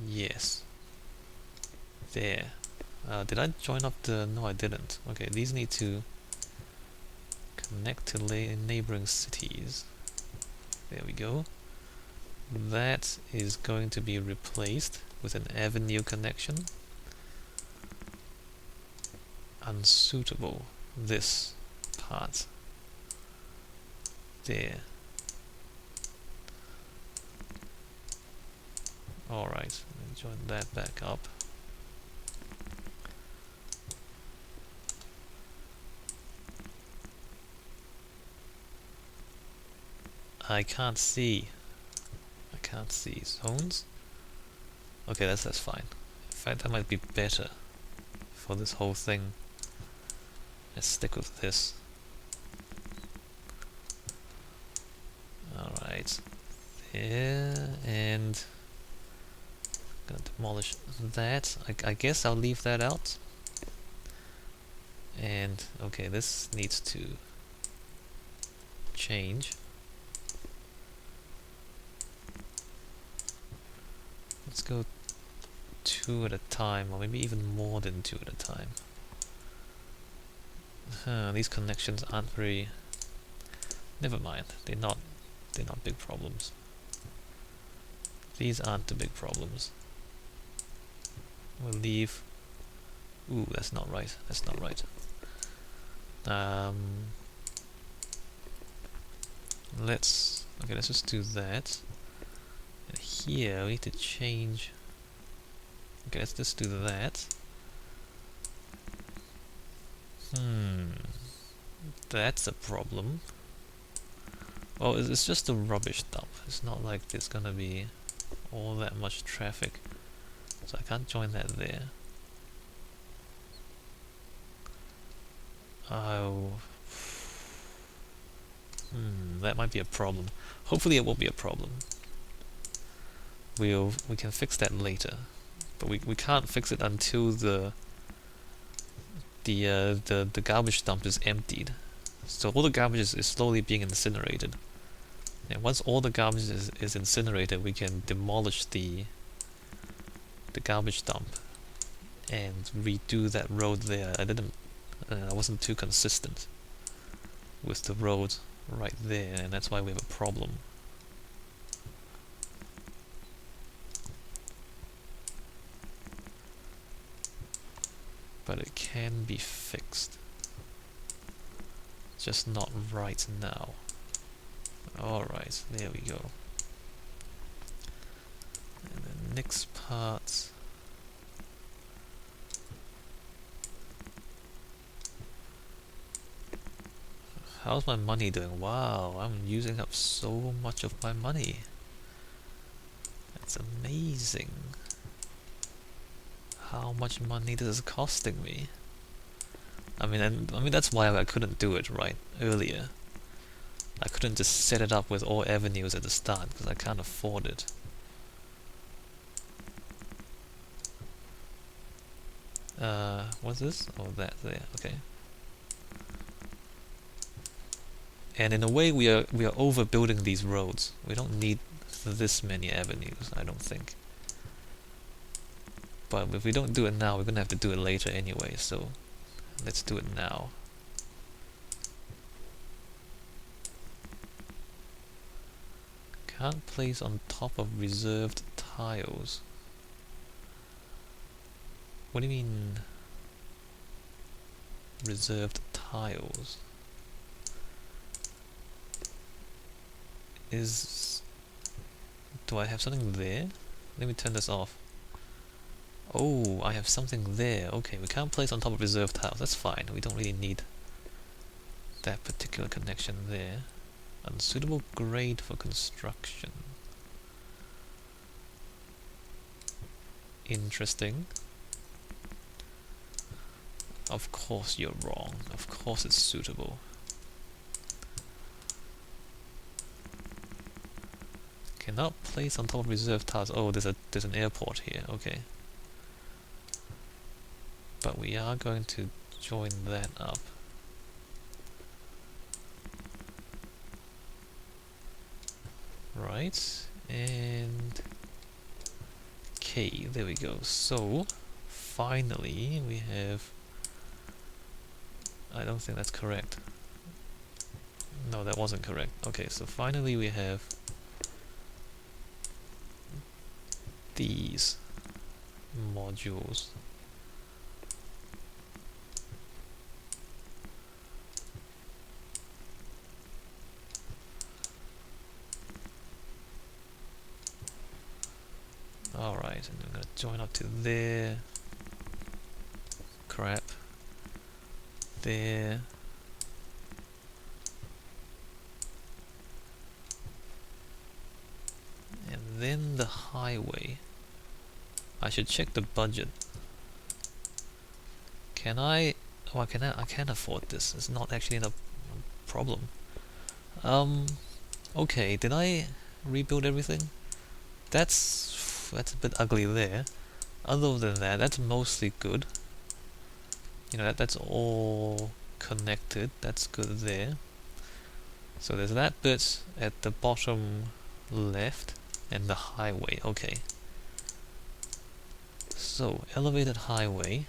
Yes. There. Did I join up the... No, I didn't. Okay, these need to connect to neighbouring cities. There we go. That is going to be replaced with an avenue connection. Unsuitable. This part. There. Alright, let me join that back up. I can't see. I can't see zones. Okay, that's fine. In fact, that might be better for this whole thing. Let's stick with this. Alright. There, and gonna demolish that. I guess I'll leave that out. And okay, this needs to change. Let's go 2 at a time, or maybe even more than 2 at a time. These connections aren't very... Never mind, they're not big problems. These aren't the big problems. We'll leave... Ooh, that's not right, that's not right. Let's just do that. And here we need to change... Okay, let's just do that. That's a problem. Oh, it's just a rubbish dump. It's not like there's gonna be all that much traffic. So I can't join that there. Oh... that might be a problem. Hopefully it won't be a problem. We can fix that later. But we can't fix it until the garbage dump is emptied. So all the garbage is slowly being incinerated. And once all the garbage is incinerated, we can demolish the garbage dump and redo that road there. I wasn't too consistent with the road right there, and that's why we have a problem. But it can be fixed. Just not right now. Alright, there we go. And the next part... How's my money doing? Wow, I'm using up so much of my money. That's amazing. How much money this is costing me? I mean that's why I couldn't do it right earlier. I couldn't just set it up with all avenues at the start because I can't afford it. What's this? Oh, that there. Okay. And in a way, we are overbuilding these roads. We don't need this many avenues, I don't think. But if we don't do it now, we're gonna have to do it later anyway. So let's do it now. Can't place on top of reserved tiles. What do you mean reserved tiles? Do I have something there? Let me turn this off. Oh, I have something there. Okay, we can't place on top of reserved tiles. That's fine. We don't really need that particular connection there. Unsuitable grade for construction. Interesting. Of course you're wrong. Of course it's suitable. Cannot place on top of reserved tiles. Oh, there's an airport here. Okay. But we are going to join that up. Right, and Okay, there we go. So finally we have, I don't think that's correct. No, that wasn't correct. Okay, so finally we have these modules. Alright, and I'm gonna join up to there. Crap. There. And then the highway. I should check the budget. Can I? Oh, I can't afford this. It's not actually a problem. Okay, did I rebuild everything? That's a bit ugly there. Other than that, that's mostly good. You know, that's all connected. That's good there. So there's that bit at the bottom left and the highway. Okay. So elevated highway.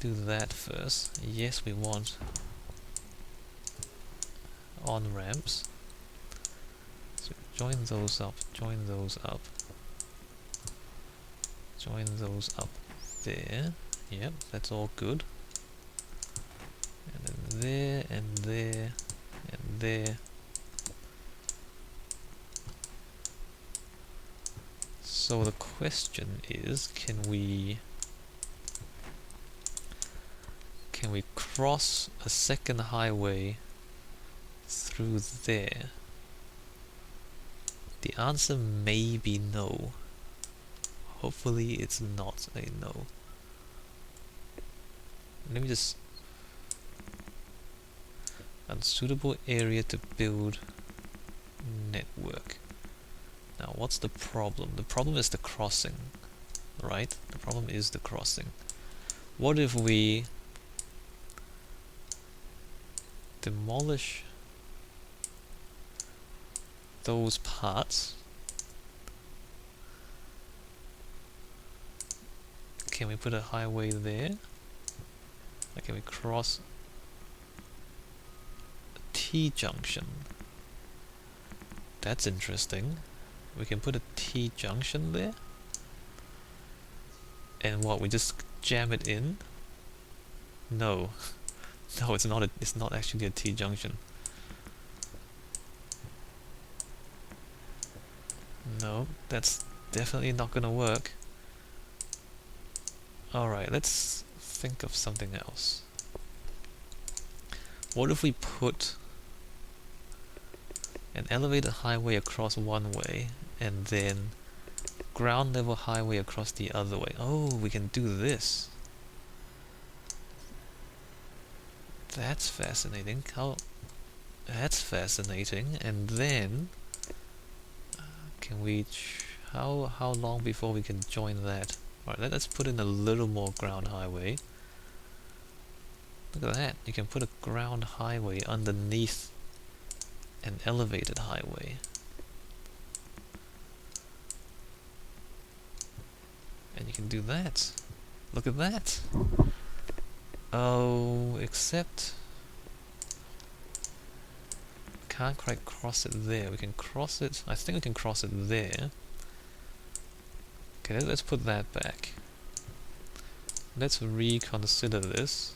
Do that first. Yes, we want on ramps. So join those up. Join those up. Join those up there. Yep, that's all good. And then there, and there, and there. So the question is, can we cross a second highway through there? The answer may be no. Hopefully it's not a no. Let me just... Unsuitable area to build network. Now what's the problem? The problem is the crossing, right? The problem is the crossing. What if we demolish those parts? Can we put a highway there? Like, can we cross a T-junction? That's interesting. We can put a T-junction there? And what, we just jam it in? No. No, it's not actually a T-junction. No, that's definitely not gonna work. Alright, let's think of something else. What if we put an elevated highway across one way and then ground level highway across the other way? Oh, we can do this. That's fascinating. That's fascinating. And then can we how long before we can join that? Alright, let's put in a little more ground highway. Look at that, you can put a ground highway underneath an elevated highway. And you can do that. Look at that. Oh, except can't quite cross it there. We can cross it, I think we can cross it there. Okay, let's put that back. Let's reconsider this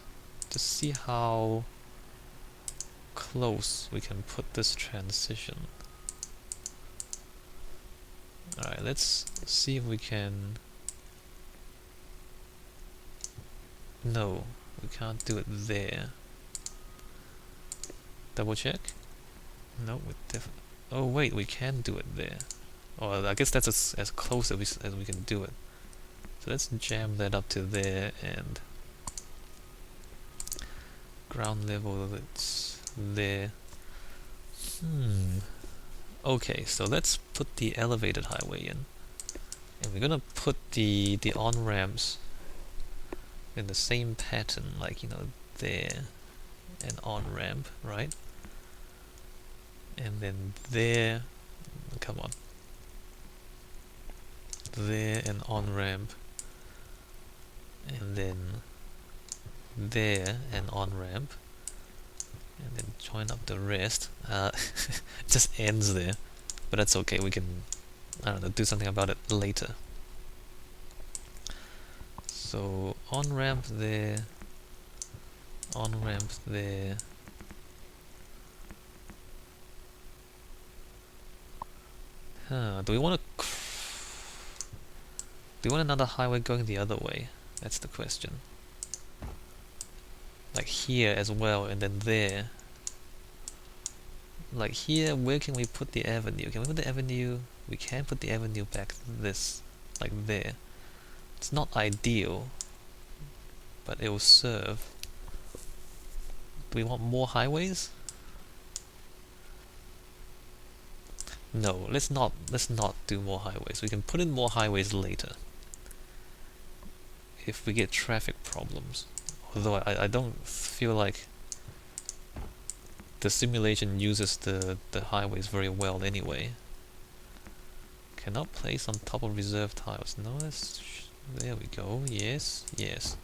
to see how close we can put this transition. Alright, let's see if we can... No, we can't do it there. Double check. No, oh wait, we can do it there. Or I guess that's as close as we can do it. So let's jam that up to there and ground level, it's there. Okay, so let's put the elevated highway in. And we're gonna put the on-ramps in the same pattern, like, you know, there, and on-ramp, right? And then there, come on. there an on-ramp, and then there an on-ramp, and then join up the rest. It just ends there, but that's okay, we can, I don't know, do something about it later. So on-ramp there, on-ramp there. Do we want another highway going the other way? That's the question. Like here as well, and then there. Like here, where can we put the avenue? Can we put the avenue? We can put the avenue back this, like there. It's not ideal, but it will serve. Do we want more highways? No, let's not do more highways. We can put in more highways later if we get traffic problems. Although I don't feel like the simulation uses the highways very well anyway. Cannot place on top of reserve tiles. No, there we go. Yes, yes.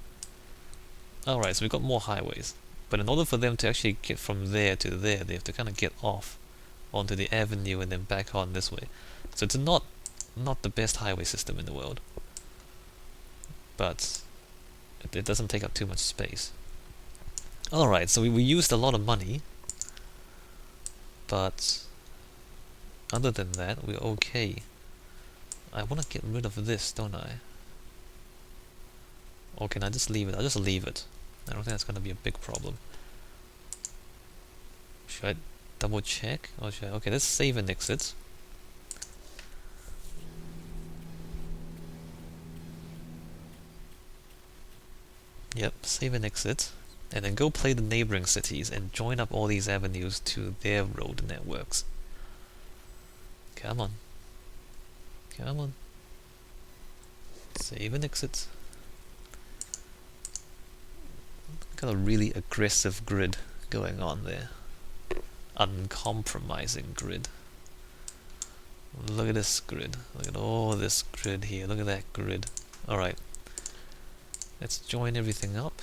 Alright, so we've got more highways. But in order for them to actually get from there to there, they have to kind of get off onto the avenue and then back on this way. So it's not the best highway system in the world. But it doesn't take up too much space. Alright, so we used a lot of money. But other than that, we're okay. I want to get rid of this, don't I? Or can I just leave it? I'll just leave it. I don't think that's going to be a big problem. Should I double check? Or should I? Okay, let's save and exit. Yep, save and exit. And then go play the neighbouring cities and join up all these avenues to their road networks. Come on. Come on. Save and exit. Got a really aggressive grid going on there. Uncompromising grid. Look at this grid. Look at all this grid here. Look at that grid. Alright. Let's join everything up.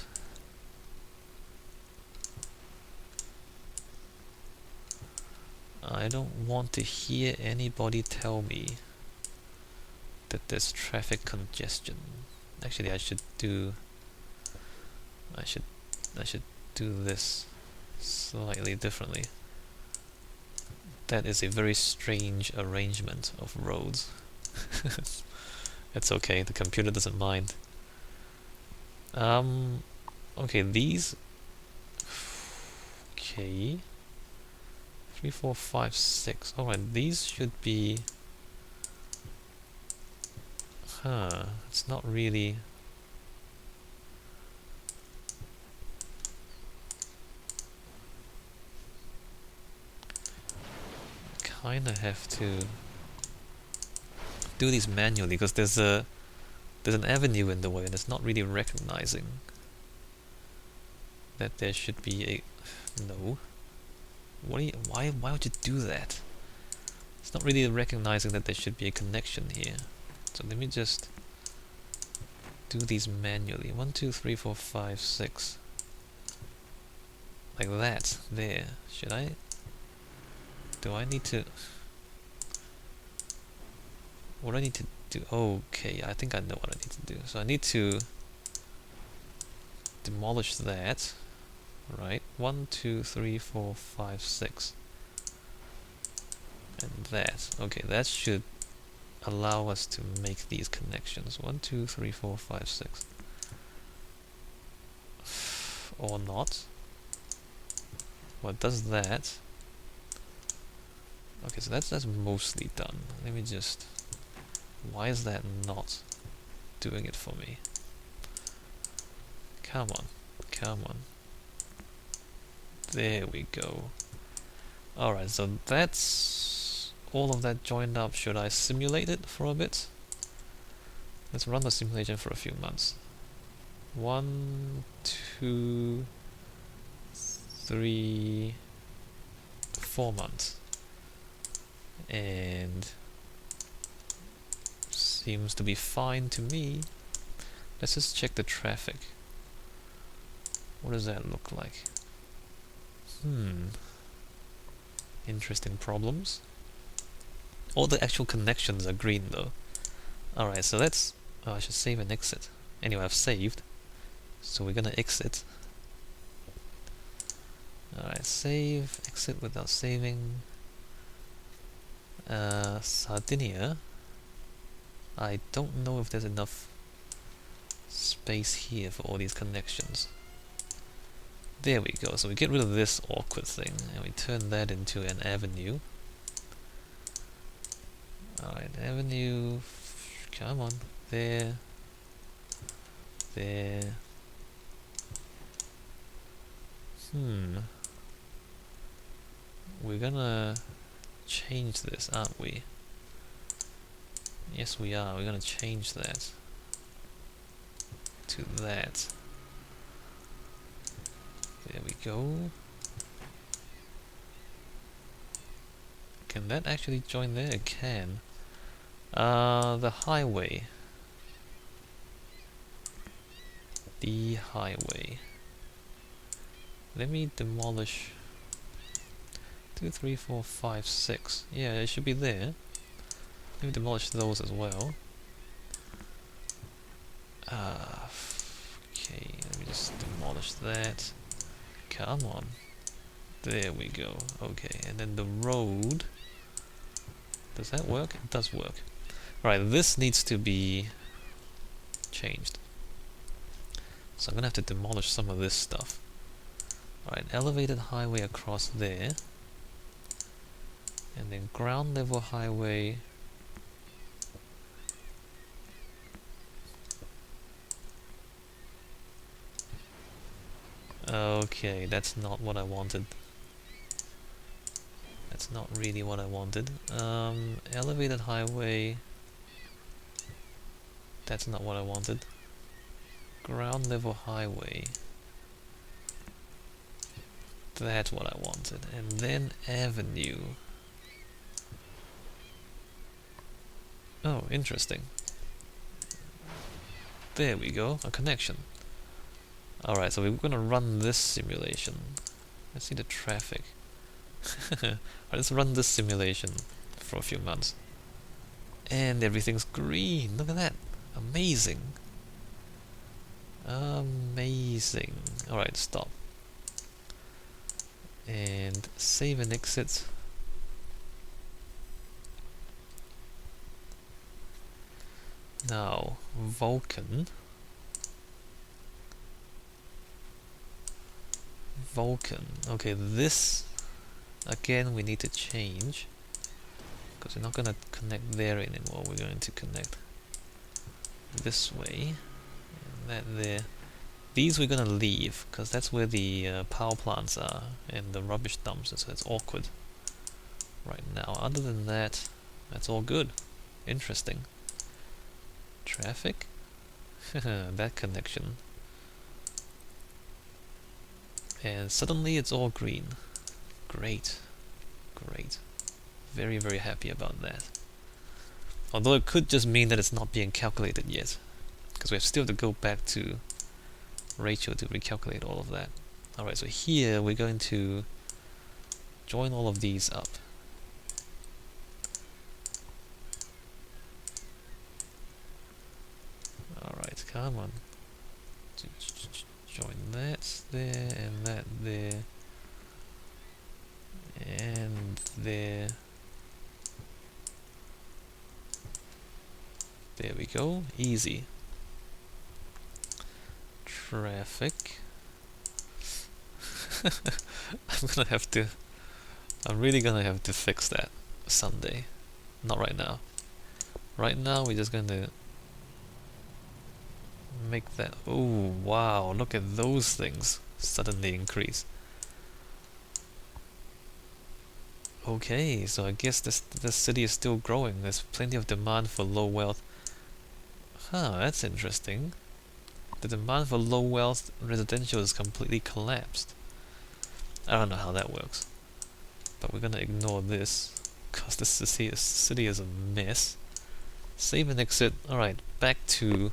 I don't want to hear anybody tell me that there's traffic congestion. Actually, I should do this slightly differently. That is a very strange arrangement of roads. It's okay, the computer doesn't mind. Okay, these. Okay. 3, 4, 5, 6. Alright, these should be. It's not really. Kinda have to do these manually because there's an avenue in the way and it's not really recognizing that there should be a. No. Why would you do that? It's not really recognizing that there should be a connection here. So let me just do these manually. 1, 2, 3, 4, 5, 6. Like that. There. Should I? Do I need to? What do I need to do? Okay, I think I know what I need to do. So I need to demolish that. Right. 1, 2, 3, 4, 5, 6. And that. Okay, that should allow us to make these connections. 1, 2, 3, 4, 5, 6. Or not. Well, it does that. Okay, so that's mostly done. Let me just. Why is that not doing it for me? Come on, come on. There we go. Alright, so that's all of that joined up. Should I simulate it for a bit? Let's run the simulation for a few months. 1, 2, 3, 4 months. And Seems to be fine to me. Let's just check the traffic. What does that look like? Interesting problems. All the actual connections are green though. Alright, so let's... Oh, I should save and exit. Anyway, I've saved. So we're gonna exit. Alright, save, exit without saving. Sardinia. I don't know if there's enough space here for all these connections. There we go, so we get rid of this awkward thing and we turn that into an avenue. Alright, avenue, come on, there, there. We're gonna change this, aren't we? Yes we are, we're gonna change that to that. There we go. Can that actually join there? It can. The highway. The highway. Let me demolish 2, 3, 4, 5, 6. Yeah, it should be there. Let me demolish those as well. Okay, let me just demolish that. Come on. There we go. Okay, and then the road. Does that work? It does work. Right, this needs to be changed. So I'm gonna have to demolish some of this stuff. Alright, elevated highway across there. And then ground level highway. Okay, that's not what I wanted. That's not really what I wanted. Elevated highway. That's not what I wanted. Ground level highway. That's what I wanted. And then avenue. Oh, interesting. There we go, a connection. Alright, so we're gonna run this simulation. Let's see the traffic. Alright, let's run this simulation for a few months. And everything's green, look at that. Amazing. Amazing. Alright, stop. And save and exit. Now, Vulcan. Okay, this again we need to change because we're not going to connect there anymore. We're going to connect this way and that there. These we're going to leave because that's where the power plants are and the rubbish dumps, so it's awkward right now. Other than that, that's all good. Interesting. Traffic. That connection. And suddenly it's all green. Great. Great. Very, very happy about that. Although it could just mean that it's not being calculated yet, because we have still to go back to Rachel to recalculate all of that. Alright, so here we're going to join all of these up. Alright, come on. Join that there, and that there, and there. There we go, easy. Traffic. I'm really gonna have to fix that someday. Not right now. Right now we're just gonna make that... Oh wow, look at those things suddenly increase. Okay, so I guess this city is still growing. There's plenty of demand for low wealth. Huh, that's interesting. The demand for low wealth residential is completely collapsed. I don't know how that works, but we're gonna ignore this because this city is a mess. Save and exit. Alright, back to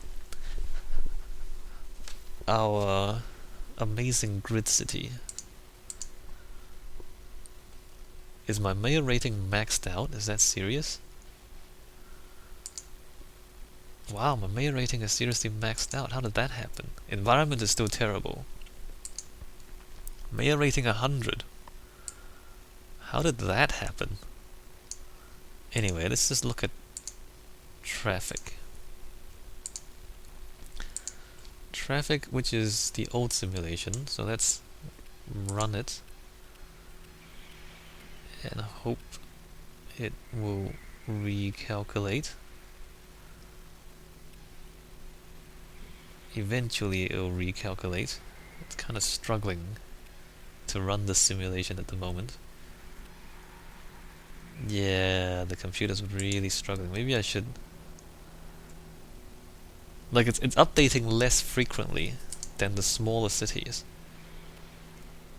our amazing grid city. Is my mayor rating maxed out? Is that serious? Wow, my mayor rating is seriously maxed out. How did that happen? Environment is still terrible. Mayor rating 100. How did that happen? Anyway, let's just look at traffic. Traffic, which is the old simulation, so let's run it and hope it will recalculate. Eventually it will recalculate. It's kind of struggling to run the simulation at the moment. Yeah, the computer's really struggling. Maybe I should... Like, it's updating less frequently than the smaller cities.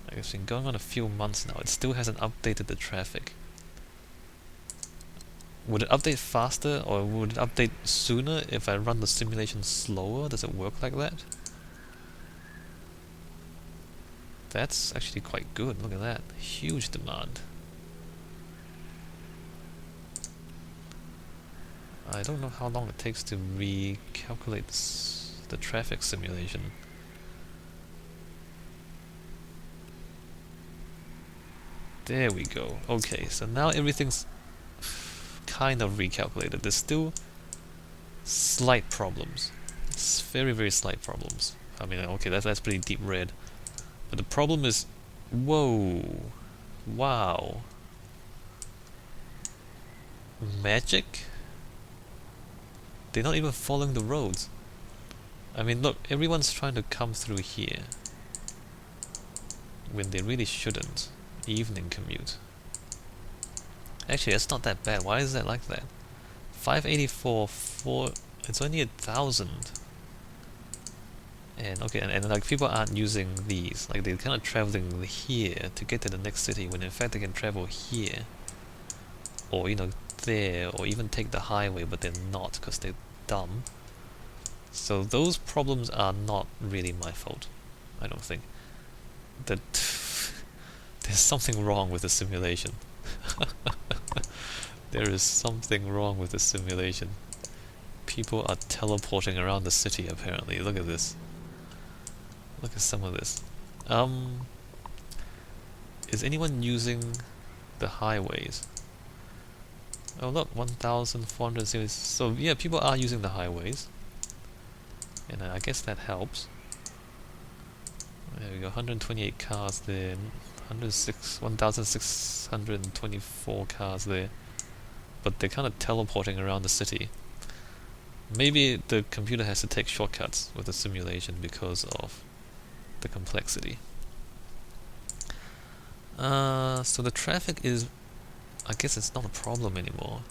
Like, it's been going on a few months now. It still hasn't updated the traffic. Would it update faster, or would it update sooner if I run the simulation slower? Does it work like that? That's actually quite good. Look at that. Huge demand. I don't know how long it takes to recalculate the traffic simulation. There we go. Okay, so now everything's kind of recalculated. There's still slight problems. It's very, very slight problems. I mean, okay, that's pretty deep red. But the problem is... Whoa! Wow! Magic? They're not even following the roads. I mean, look, everyone's trying to come through here when they really shouldn't. Evening commute. Actually, that's not that bad. Why is that like that? 584, 4... It's only 1,000. And okay, and like people aren't using these. Like they're kind of traveling here to get to the next city when in fact they can travel here. Or, you know, there, or even take the highway, but they're not because they're dumb. So those problems are not really my fault, I don't think. That there's something wrong with the simulation. There is something wrong with the simulation. People are teleporting around the city apparently. Look at this. Look at some of this. Is anyone using the highways? Oh look, 1,400 series. So yeah, people are using the highways. And I guess that helps. There we go, 128 cars there, 1,624 cars there. But they're kind of teleporting around the city. Maybe the computer has to take shortcuts with the simulation because of the complexity. So the traffic is... I guess it's not a problem anymore.